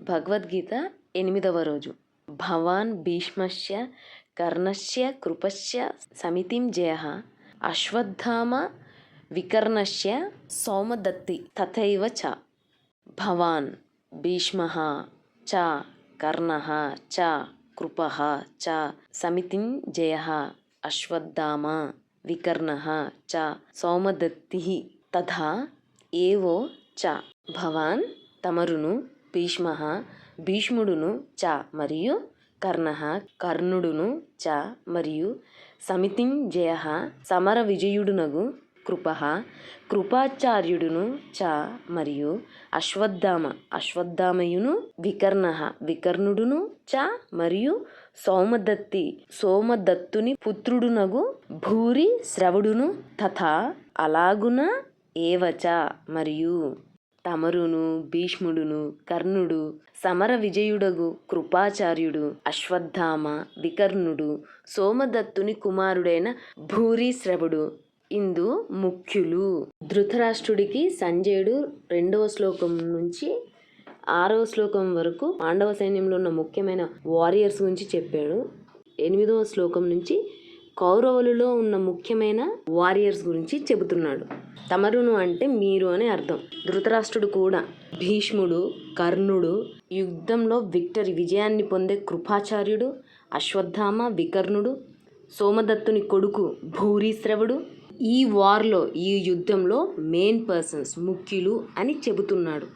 భగవద్గీత 8వ రోజు. భవాన్ భీష్మస్య కర్ణస్య కృపస్య సమితిం జయః అశ్వత్థామ వికర్ణస్య సౌమదత్తి తథైవ చ. భవాన్ భీష్మః చ కర్ణః చ కృపః చ సమితిం జయః అశ్వత్థామ వికర్ణః చ సౌమదత్తిః తథా ఏవో చ. భవాన్ తమరును, భీష్మః భీష్ముడును చ మరియు కర్ణః కర్ణుడును చ మరియు సమితిం జయః సమర విజయుడునగు కృపః కృపాచార్యుడును చ మరియు అశ్వత్థామ అశ్వత్థామయును వికర్ణః వికర్ణుడును చ మరియు సౌమదత్తి సోమదత్తుని పుత్రుడునగు భూరి శ్రవుడును తథా అలాగున ఏవచ మరియు తమరును, భీష్ముడును కర్ణుడు సమర విజయుడగు కృపాచార్యుడు అశ్వత్థామ వికర్ణుడు సోమదత్తుని కుమారుడైన భూరిశ్రవుడు ఇందు ముఖ్యులు. ధృతరాష్ట్రుడికి సంజయుడు 2వ శ్లోకం నుంచి 6వ శ్లోకం వరకు పాండవ సైన్యంలో ఉన్న ముఖ్యమైన వారియర్స్ గురించి చెప్పాడు. 8వ శ్లోకం నుంచి కౌరవులలో ఉన్న ముఖ్యమైన వారియర్స్ గురించి చెబుతున్నాడు. తమరును అంటే మీరు అని అర్థం. ధృతరాష్ట్రుడు కూడా, భీష్ముడు, కర్ణుడు, యుద్ధంలో విజయాన్ని పొందే కృపాచార్యుడు, అశ్వత్థామ వికర్ణుడు, సోమదత్తుని కొడుకు భూరిశ్రవుడు ఈ యుద్ధంలో మెయిన్ పర్సన్స్ ముఖ్యులు అని చెబుతున్నాడు.